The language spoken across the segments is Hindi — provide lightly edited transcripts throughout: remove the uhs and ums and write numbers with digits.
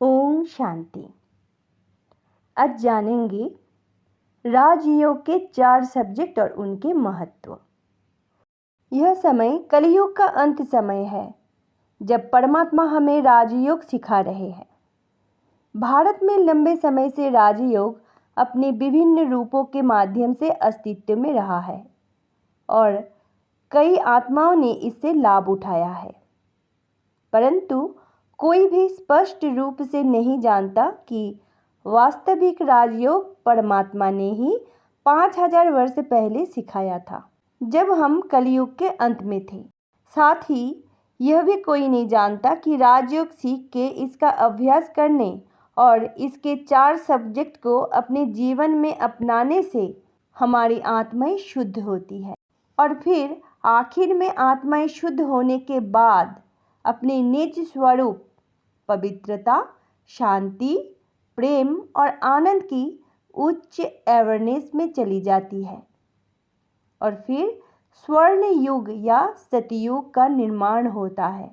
ओम शांति। आज जानेंगे राजयोग के 4 सब्जेक्ट और उनके महत्व। यह समय कलियुग का अंत समय है, जब परमात्मा हमें राजयोग सिखा रहे हैं। भारत में लंबे समय से राजयोग अपने विभिन्न रूपों के माध्यम से अस्तित्व में रहा है और कई आत्माओं ने इससे लाभ उठाया है, परंतु कोई भी स्पष्ट रूप से नहीं जानता कि वास्तविक राजयोग परमात्मा ने ही 5000 वर्ष पहले सिखाया था, जब हम कलयुग के अंत में थे। साथ ही यह भी कोई नहीं जानता कि राजयोग सीख के इसका अभ्यास करने और इसके 4 सब्जेक्ट को अपने जीवन में अपनाने से हमारी आत्माएं शुद्ध होती है और फिर आखिर में आत्माएं शुद्ध होने के बाद अपने निज स्वरूप पवित्रता, शांति, प्रेम और आनंद की उच्च अवेयरनेस में चली जाती है और फिर स्वर्ण युग या सतयुग का निर्माण होता है।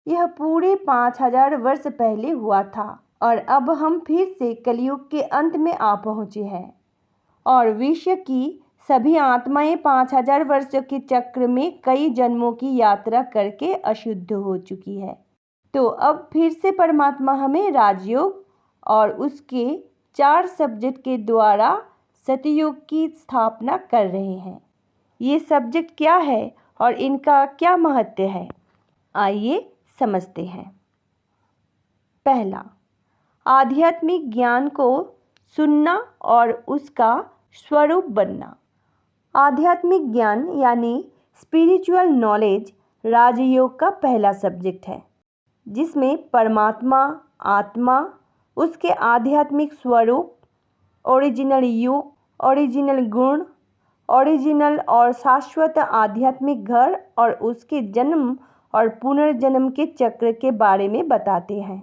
यह पूरे 5000 वर्ष पहले हुआ था और अब हम फिर से कलयुग के अंत में आ पहुंचे हैं और विश्व की सभी आत्माएं 5000 वर्षों के चक्र में कई जन्मों की यात्रा करके अशुद्ध हो चुकी है। तो अब फिर से परमात्मा हमें राजयोग और उसके 4 सब्जेक्ट के द्वारा सतयुग की स्थापना कर रहे हैं। ये सब्जेक्ट क्या है और इनका क्या महत्व है, आइए समझते हैं। पहला, आध्यात्मिक ज्ञान को सुनना और उसका स्वरूप बनना। आध्यात्मिक ज्ञान यानी स्पिरिचुअल नॉलेज राजयोग का पहला सब्जेक्ट है, जिसमें परमात्मा, आत्मा, उसके आध्यात्मिक स्वरूप, ओरिजिनल युग, ओरिजिनल गुण, ओरिजिनल और शाश्वत आध्यात्मिक घर और उसके जन्म और पुनर्जन्म के चक्र के बारे में बताते हैं।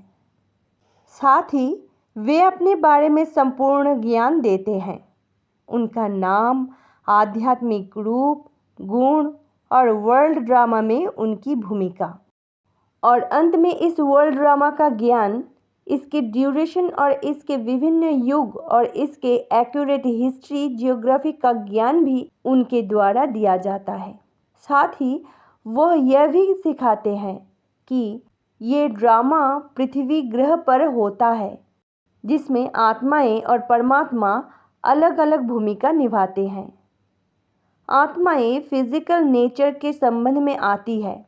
साथ ही वे अपने बारे में संपूर्ण ज्ञान देते हैं, उनका नाम, आध्यात्मिक रूप, गुण और वर्ल्ड ड्रामा में उनकी भूमिका। और अंत में इस वर्ल्ड ड्रामा का ज्ञान, इसके ड्यूरेशन और इसके विभिन्न युग और इसके एक्यूरेट हिस्ट्री, जियोग्राफी का ज्ञान भी उनके द्वारा दिया जाता है। साथ ही वह यह भी सिखाते हैं कि ये ड्रामा पृथ्वी ग्रह पर होता है, जिसमें आत्माएं और परमात्मा अलग अलग भूमिका निभाते हैं। आत्माएं फिजिकल नेचर के संबंध में आती है।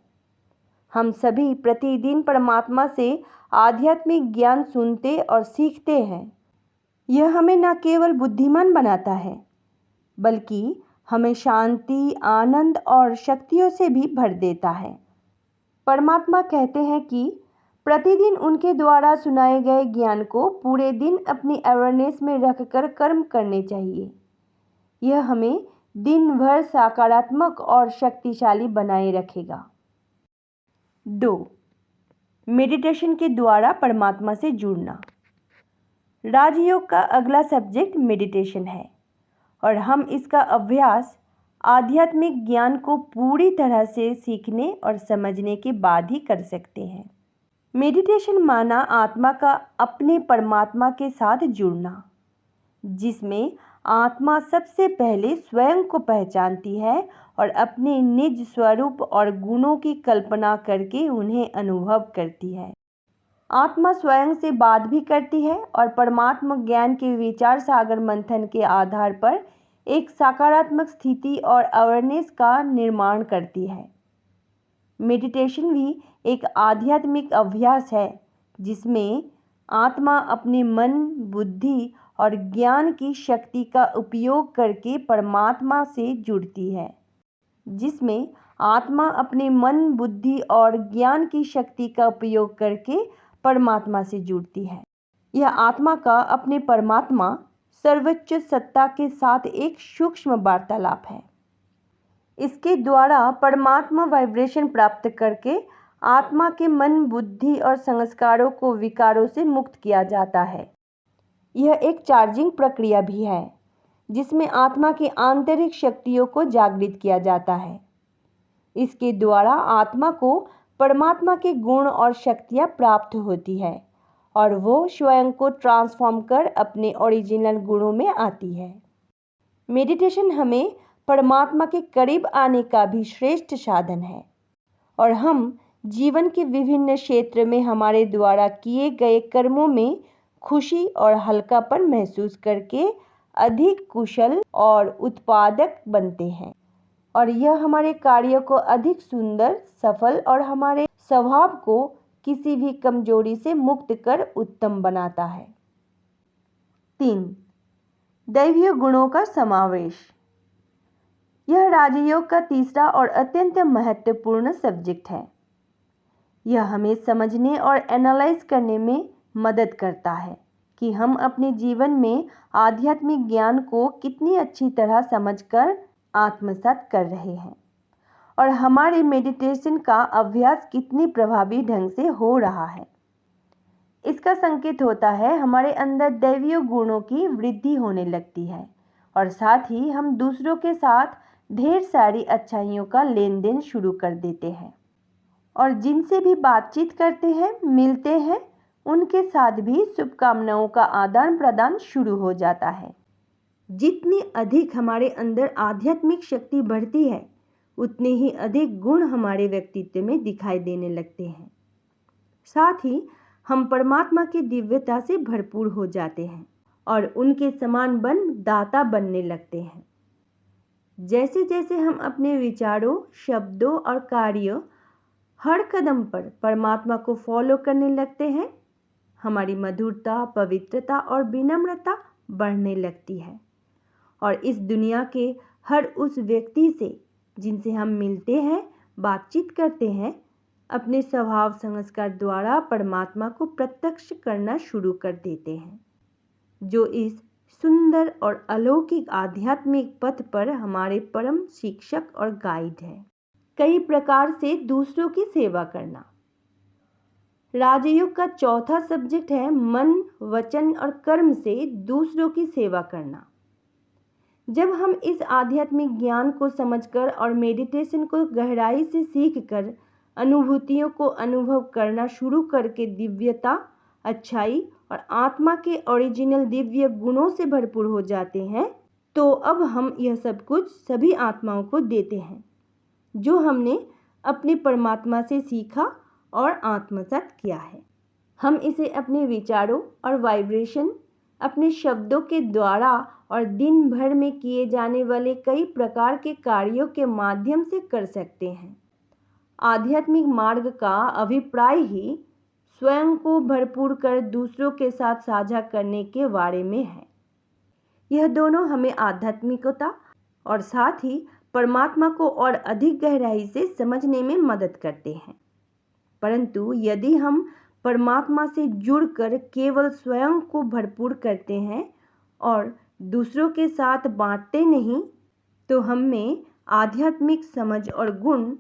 हम सभी प्रतिदिन परमात्मा से आध्यात्मिक ज्ञान सुनते और सीखते हैं। यह हमें न केवल बुद्धिमान बनाता है, बल्कि हमें शांति, आनंद और शक्तियों से भी भर देता है। परमात्मा कहते हैं कि प्रतिदिन उनके द्वारा सुनाए गए ज्ञान को पूरे दिन अपनी अवेयरनेस में रखकर कर्म करने चाहिए। यह हमें दिन भर सकारात्मक और शक्तिशाली बनाए रखेगा। 2. मेडिटेशन के द्वारा परमात्मा से जुड़ना। राजयोग का अगला सब्जेक्ट मेडिटेशन है और हम इसका अभ्यास आध्यात्मिक ज्ञान को पूरी तरह से सीखने और समझने के बाद ही कर सकते हैं। मेडिटेशन माना आत्मा का अपने परमात्मा के साथ जुड़ना, जिसमें आत्मा सबसे पहले स्वयं को पहचानती है और अपने निज स्वरूप और गुणों की कल्पना करके उन्हें अनुभव करती है। आत्मा स्वयं से बात भी करती है और परमात्मा ज्ञान के विचार सागर मंथन के आधार पर एक सकारात्मक स्थिति और अवेयरनेस का निर्माण करती है। मेडिटेशन भी एक आध्यात्मिक अभ्यास है, जिसमें आत्मा अपने मन, बुद्धि और ज्ञान की शक्ति का उपयोग करके परमात्मा से जुड़ती है। जिसमें आत्मा अपने मन, बुद्धि और ज्ञान की शक्ति का उपयोग करके परमात्मा से जुड़ती है। यह आत्मा का अपने परमात्मा सर्वोच्च सत्ता के साथ एक सूक्ष्म वार्तालाप है। इसके द्वारा परमात्मा वाइब्रेशन प्राप्त करके आत्मा के मन, बुद्धि और संस्कारों को विकारों से मुक्त किया जाता है। यह एक चार्जिंग प्रक्रिया भी है, जिसमें आत्मा की आंतरिक शक्तियों को जागृत किया जाता है। इसके द्वारा आत्मा को परमात्मा के गुण और शक्तियाँ प्राप्त होती है और वो स्वयं को ट्रांसफॉर्म कर अपने ओरिजिनल गुणों में आती है। मेडिटेशन हमें परमात्मा के करीब आने का भी श्रेष्ठ साधन है और हम जीवन के विभिन्न क्षेत्र में हमारे द्वारा किए गए कर्मों में खुशी और हल्कापन महसूस करके अधिक कुशल और उत्पादक बनते हैं और यह हमारे कार्यों को अधिक सुंदर, सफल और हमारे स्वभाव को किसी भी कमजोरी से मुक्त कर उत्तम बनाता है। 3. दैवीय गुणों का समावेश। यह राजयोग का तीसरा और अत्यंत महत्वपूर्ण सब्जेक्ट है। यह हमें समझने और एनालाइज करने में मदद करता है कि हम अपने जीवन में आध्यात्मिक ज्ञान को कितनी अच्छी तरह समझकर आत्मसात कर रहे हैं और हमारे मेडिटेशन का अभ्यास कितनी प्रभावी ढंग से हो रहा है। इसका संकेत होता है हमारे अंदर दैवीय गुणों की वृद्धि होने लगती है और साथ ही हम दूसरों के साथ ढेर सारी अच्छाइयों का लेन देन शुरू कर देते हैं और जिनसे भी बातचीत करते हैं, मिलते हैं, उनके साथ भी शुभकामनाओं का आदान प्रदान शुरू हो जाता है। जितनी अधिक हमारे अंदर आध्यात्मिक शक्ति बढ़ती है उतने ही अधिक गुण हमारे व्यक्तित्व में दिखाई देने लगते हैं। साथ ही हम परमात्मा की दिव्यता से भरपूर हो जाते हैं और उनके समान बन दाता बनने लगते हैं। जैसे जैसे हम अपने विचारों, शब्दों और कार्यों हर कदम पर परमात्मा को फॉलो करने लगते हैं, हमारी मधुरता, पवित्रता और विनम्रता बढ़ने लगती है और इस दुनिया के हर उस व्यक्ति से जिनसे हम मिलते हैं, बातचीत करते हैं, अपने स्वभाव संस्कार द्वारा परमात्मा को प्रत्यक्ष करना शुरू कर देते हैं, जो इस सुंदर और अलौकिक आध्यात्मिक पथ पर हमारे परम शिक्षक और गाइड हैं। कई प्रकार से दूसरों की सेवा करना। राजयोग का चौथा सब्जेक्ट है मन, वचन और कर्म से दूसरों की सेवा करना। जब हम इस आध्यात्मिक ज्ञान को समझकर और मेडिटेशन को गहराई से सीखकर अनुभूतियों को अनुभव करना शुरू करके दिव्यता, अच्छाई और आत्मा के ओरिजिनल दिव्य गुणों से भरपूर हो जाते हैं, तो अब हम यह सब कुछ सभी आत्माओं को देते हैं जो हमने अपने परमात्मा से सीखा और आत्मसात किया है। हम इसे अपने विचारों और वाइब्रेशन, अपने शब्दों के द्वारा और दिन भर में किए जाने वाले कई प्रकार के कार्यों के माध्यम से कर सकते हैं। आध्यात्मिक मार्ग का अभिप्राय ही स्वयं को भरपूर कर दूसरों के साथ साझा करने के बारे में है। यह दोनों हमें आध्यात्मिकता और साथ ही परमात्मा को और अधिक गहराई से समझने में मदद करते हैं। परंतु यदि हम परमात्मा से जुड़कर केवल स्वयं को भरपूर करते हैं और दूसरों के साथ बांटते नहीं, तो हम में आध्यात्मिक समझ और गुण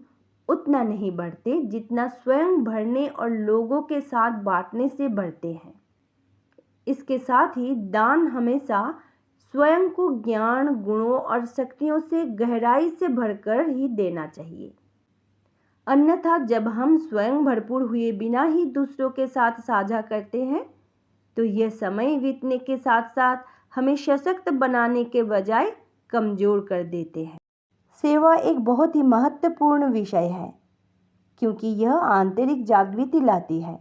उतना नहीं बढ़ते जितना स्वयं भरने और लोगों के साथ बांटने से बढ़ते हैं। इसके साथ ही दान हमेशा स्वयं को ज्ञान, गुणों और शक्तियों से गहराई से भरकर ही देना चाहिए। अन्यथा जब हम स्वयं भरपूर हुए बिना ही दूसरों के साथ साझा करते हैं, तो यह समय बीतने के साथ साथ हमें सशक्त बनाने के बजाय कमजोर कर देते हैं। सेवा एक बहुत ही महत्वपूर्ण विषय है क्योंकि यह आंतरिक जागृति लाती है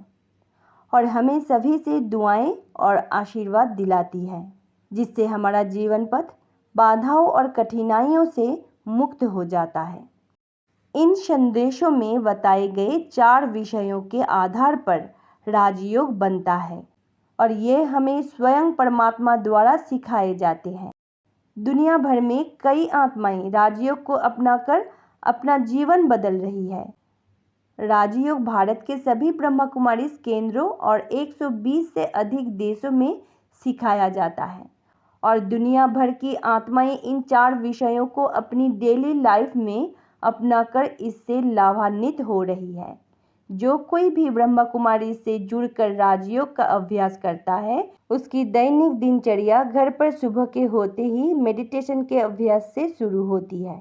और हमें सभी से दुआएं और आशीर्वाद दिलाती है, जिससे हमारा जीवन पथ बाधाओं और कठिनाइयों से मुक्त हो जाता है। इन संदेशों में बताए गए 4 विषयों के आधार पर राजयोग बनता है और ये हमें स्वयं परमात्मा द्वारा सिखाए जाते हैं। दुनिया भर में कई आत्माएं राजयोग को अपनाकर अपना जीवन बदल रही है। राजयोग भारत के सभी ब्रह्मा कुमारी केंद्रों और 120 से अधिक देशों में सिखाया जाता है और दुनिया भर की आत्माएं इन 4 विषयों को अपनी डेली लाइफ में अपनाकर इससे लाभान्वित हो रही है। जो कोई भी ब्रह्मा कुमारी से जुड़कर राजयोग का अभ्यास करता है, उसकी दैनिक दिनचर्या घर पर सुबह के होते ही मेडिटेशन के अभ्यास से शुरू होती है।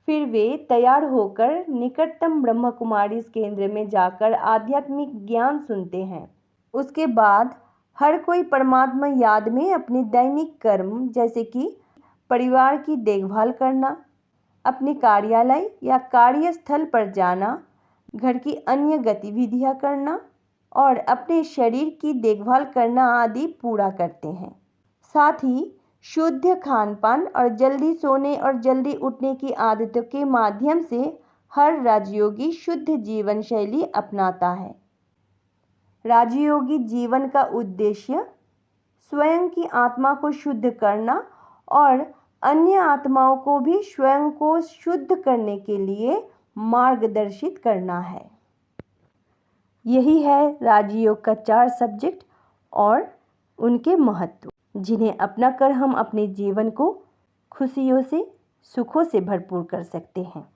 फिर वे तैयार होकर निकटतम ब्रह्मा कुमारी केंद्र में जाकर आध्यात्मिक ज्ञान सुनते हैं उसके बाद हर कोई परमात्मा याद में अपने दैनिक कर्म जैसे कि परिवार की देखभाल करना, अपने कार्यालय या कार्यस्थल पर जाना, घर की अन्य गतिविधियां करना और अपने शरीर की देखभाल करना आदि पूरा करते हैं। साथ ही शुद्ध खान-पान और जल्दी सोने और जल्दी उठने की आदतों के माध्यम से हर राजयोगी शुद्ध जीवन शैली अपनाता है। राजयोगी जीवन का उद्देश्य स्वयं की आत्मा को शुद्ध करना और अन्य आत्माओं को भी स्वयं को शुद्ध करने के लिए मार्गदर्शित करना है। यही है राजयोग का 4 सब्जेक्ट और उनके महत्व, जिन्हें अपनाकर हम अपने जीवन को खुशियों से, सुखों से भरपूर कर सकते हैं।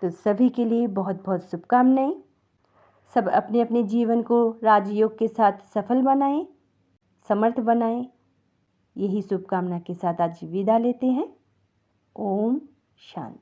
तो सभी के लिए बहुत बहुत शुभकामनाएं। सब अपने अपने जीवन को राजयोग के साथ सफल बनाएं, समर्थ बनाएं। यही शुभकामना के साथ आज विदा लेते हैं। ओम शांति।